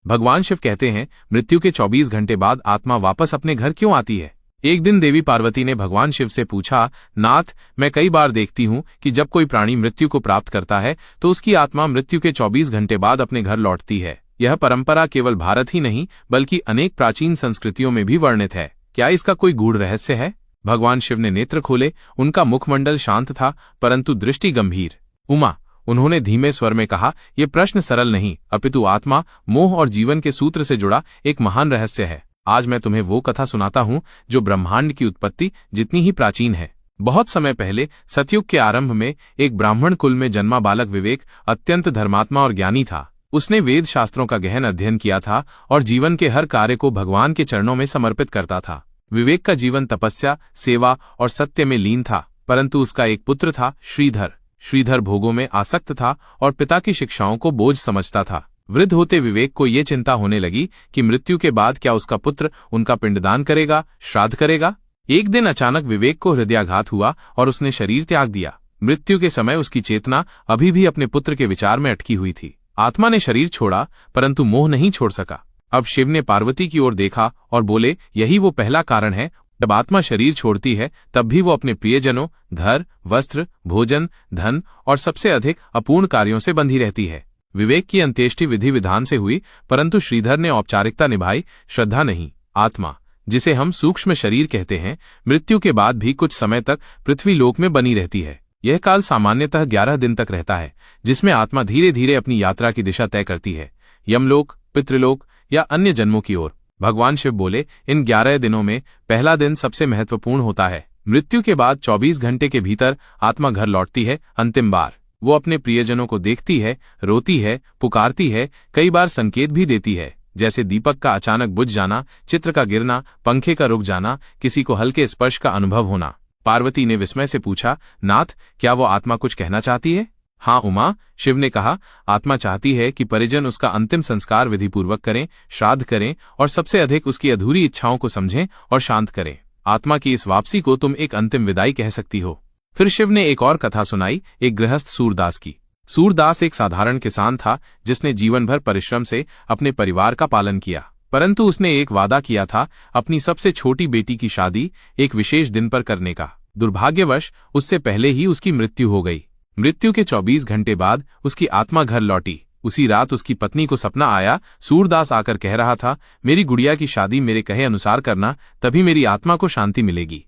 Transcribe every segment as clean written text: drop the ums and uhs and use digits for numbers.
भगवान शिव कहते हैं, मृत्यु के 24 घंटे बाद आत्मा वापस अपने घर क्यों आती है? एक दिन देवी पार्वती ने भगवान शिव से पूछा, नाथ, मैं कई बार देखती हूँ कि जब कोई प्राणी मृत्यु को प्राप्त करता है तो उसकी आत्मा मृत्यु के 24 घंटे बाद अपने घर लौटती है। यह परंपरा केवल भारत ही नहीं बल्कि अनेक प्राचीन संस्कृतियों में भी वर्णित है। क्या इसका कोई गूढ़ रहस्य है? भगवान शिव ने नेत्र खोले। उनका मुखमंडल शांत था परंतु दृष्टि गंभीर। उमा, उन्होंने धीमे स्वर में कहा, यह प्रश्न सरल नहीं अपितु आत्मा, मोह और जीवन के सूत्र से जुड़ा एक महान रहस्य है। आज मैं तुम्हें वो कथा सुनाता हूँ जो ब्रह्मांड की उत्पत्ति जितनी ही प्राचीन है। बहुत समय पहले सतयुग के आरंभ में एक ब्राह्मण कुल में जन्मा बालक विवेक अत्यंत धर्मात्मा और ज्ञानी था। उसने वेद शास्त्रों का गहन अध्ययन किया था और जीवन के हर कार्य को भगवान के चरणों में समर्पित करता था। विवेक का जीवन तपस्या, सेवा और सत्य में लीन था, परंतु उसका एक पुत्र था, श्रीधर। श्रीधर भोगों में आसक्त था और पिता की शिक्षाओं को बोझ समझता था। वृद्ध होते विवेक को ये चिंता होने लगी कि मृत्यु के बाद क्या उसका पुत्र उनका पिंडदान करेगा, श्राद्ध करेगा। एक दिन अचानक विवेक को हृदयाघात हुआ और उसने शरीर त्याग दिया। मृत्यु के समय उसकी चेतना अभी भी अपने पुत्र के विचार में अटकी हुई थी। आत्मा ने शरीर छोड़ा परंतु मोह नहीं छोड़ सका। अब शिव ने पार्वती की ओर देखा और बोले, यही वो पहला कारण है, जब आत्मा शरीर छोड़ती है तब भी वो अपने प्रियजनों, घर, वस्त्र, भोजन, धन और सबसे अधिक अपूर्ण कार्यों से बंधी रहती है। विवेक की अंत्येष्टि विधि विधान से हुई परंतु श्रीधर ने औपचारिकता निभाई, श्रद्धा नहीं। आत्मा, जिसे हम सूक्ष्म शरीर कहते हैं, मृत्यु के बाद भी कुछ समय तक पृथ्वी लोक में बनी रहती है। यह काल सामान्यतः 11 दिन तक रहता है, जिसमें आत्मा धीरे धीरे अपनी यात्रा की दिशा तय करती है, यमलोक, पितृलोक या अन्य जन्मों की ओर। भगवान शिव बोले, इन 11 दिनों में पहला दिन सबसे महत्वपूर्ण होता है। मृत्यु के बाद 24 घंटे के भीतर आत्मा घर लौटती है। अंतिम बार वो अपने प्रियजनों को देखती है, रोती है, पुकारती है, कई बार संकेत भी देती है, जैसे दीपक का अचानक बुझ जाना, चित्र का गिरना, पंखे का रुक जाना, किसी को हल्के स्पर्श का अनुभव होना। पार्वती ने विस्मय से पूछा, नाथ, क्या वो आत्मा कुछ कहना चाहती है? हाँ उमा, शिव ने कहा, आत्मा चाहती है कि परिजन उसका अंतिम संस्कार विधिपूर्वक करें, श्राद्ध करें और सबसे अधिक उसकी अधूरी इच्छाओं को समझें और शांत करें। आत्मा की इस वापसी को तुम एक अंतिम विदाई कह सकती हो। फिर शिव ने एक और कथा सुनाई, एक गृहस्थ सूरदास की। सूरदास एक साधारण किसान था जिसने जीवन भर परिश्रम से अपने परिवार का पालन किया, परंतु उसने एक वादा किया था अपनी सबसे छोटी बेटी की शादी एक विशेष दिन पर करने का। दुर्भाग्यवश उससे पहले ही उसकी मृत्यु हो गई। मृत्यु के 24 घंटे बाद उसकी आत्मा घर लौटी। उसी रात उसकी पत्नी को सपना आया। सूरदास आकर कह रहा था, मेरी गुड़िया की शादी मेरे कहे अनुसार करना, तभी मेरी आत्मा को शांति मिलेगी।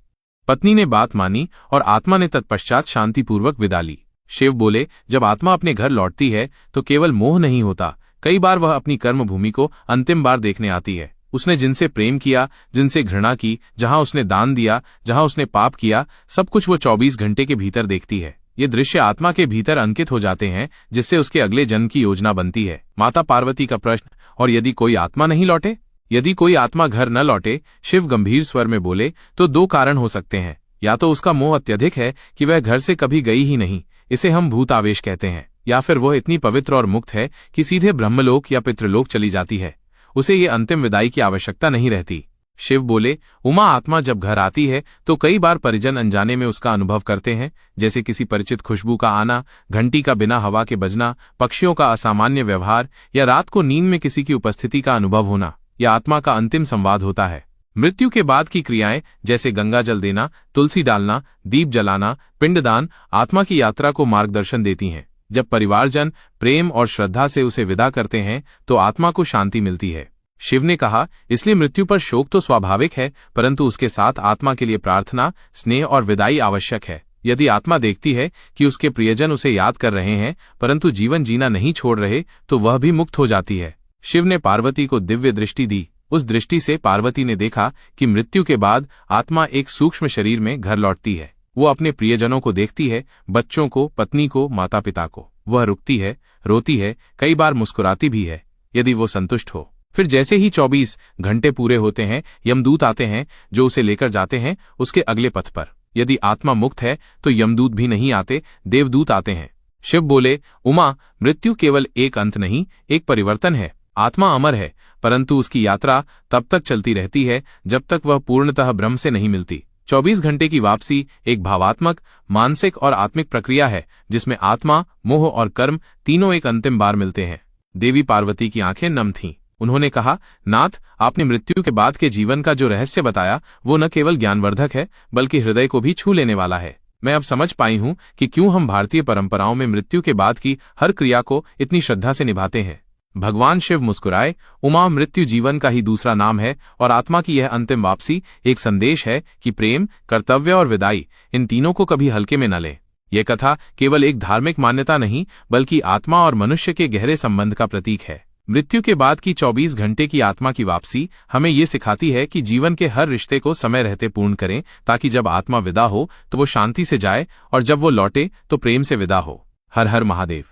पत्नी ने बात मानी और आत्मा ने तत्पश्चात शांतिपूर्वक विदा ली। शिव बोले, जब आत्मा अपने घर लौटती है तो केवल मोह नहीं होता, कई बार वह अपनी कर्म भूमि को अंतिम बार देखने आती है। उसने जिनसे प्रेम किया, जिनसे घृणा की, जहां उसने दान दिया, जहां उसने पाप किया, सब कुछ वो 24 घंटे के भीतर देखती है। ये दृश्य आत्मा के भीतर अंकित हो जाते हैं, जिससे उसके अगले जन्म की योजना बनती है। माता पार्वती का प्रश्न, और यदि कोई आत्मा नहीं लौटे? यदि कोई आत्मा घर न लौटे, शिव गंभीर स्वर में बोले, तो 2 कारण हो सकते हैं। या तो उसका मोह अत्यधिक है कि वह घर से कभी गई ही नहीं, इसे हम भूत आवेश कहते हैं, या फिर वह इतनी पवित्र और मुक्त है कि सीधे ब्रह्मलोक या पितृलोक चली जाती है, उसे ये अंतिम विदाई की आवश्यकता नहीं रहती। शिव बोले, उमा, आत्मा जब घर आती है तो कई बार परिजन अनजाने में उसका अनुभव करते हैं, जैसे किसी परिचित खुशबू का आना, घंटी का बिना हवा के बजना, पक्षियों का असामान्य व्यवहार या रात को नींद में किसी की उपस्थिति का अनुभव होना। यह आत्मा का अंतिम संवाद होता है। मृत्यु के बाद की क्रियाएं जैसे गंगा जल देना, तुलसी डालना, दीप जलाना, पिंडदान आत्मा की यात्रा को मार्गदर्शन देती हैं। जब परिवारजन प्रेम और श्रद्धा से उसे विदा करते हैं तो आत्मा को शांति मिलती है। शिव ने कहा, इसलिए मृत्यु पर शोक तो स्वाभाविक है, परंतु उसके साथ आत्मा के लिए प्रार्थना, स्नेह और विदाई आवश्यक है। यदि आत्मा देखती है कि उसके प्रियजन उसे याद कर रहे हैं परंतु जीवन जीना नहीं छोड़ रहे, तो वह भी मुक्त हो जाती है। शिव ने पार्वती को दिव्य दृष्टि दी। उस दृष्टि से पार्वती ने देखा कि मृत्यु के बाद आत्मा एक सूक्ष्म शरीर में घर लौटती है। वो अपने प्रियजनों को देखती है, बच्चों को, पत्नी को, माता पिता को। वह रुकती है, रोती है, कई बार मुस्कुराती भी है, यदि वो संतुष्ट हो। फिर जैसे ही 24 घंटे पूरे होते हैं, यमदूत आते हैं जो उसे लेकर जाते हैं उसके अगले पथ पर। यदि आत्मा मुक्त है तो यमदूत भी नहीं आते, देवदूत आते हैं। शिव बोले, उमा, मृत्यु केवल एक अंत नहीं, एक परिवर्तन है। आत्मा अमर है, परंतु उसकी यात्रा तब तक चलती रहती है जब तक वह पूर्णतः ब्रह्म से नहीं मिलती। 24 घंटे की वापसी एक भावात्मक, मानसिक और आत्मिक प्रक्रिया है जिसमें आत्मा, मोह और कर्म तीनों एक अंतिम बार मिलते हैं। देवी पार्वती की आंखें नम थीं। उन्होंने कहा, नाथ, आपने मृत्यु के बाद के जीवन का जो रहस्य बताया वो न केवल ज्ञानवर्धक है बल्कि हृदय को भी छू लेने वाला है। मैं अब समझ पाई हूं कि क्यों हम भारतीय परंपराओं में मृत्यु के बाद की हर क्रिया को इतनी श्रद्धा से निभाते हैं। भगवान शिव मुस्कुराए, उमा, मृत्यु जीवन का ही दूसरा नाम है और आत्मा की यह अंतिम वापसी एक संदेश है कि प्रेम, कर्तव्य और विदाई, इन तीनों को कभी हल्के में न लें। यह कथा केवल एक धार्मिक मान्यता नहीं बल्कि आत्मा और मनुष्य के गहरे संबंध का प्रतीक है। मृत्यु के बाद की 24 घंटे की आत्मा की वापसी हमें ये सिखाती है कि जीवन के हर रिश्ते को समय रहते पूर्ण करें, ताकि जब आत्मा विदा हो तो वो शांति से जाए और जब वो लौटे तो प्रेम से विदा हो। हर हर महादेव।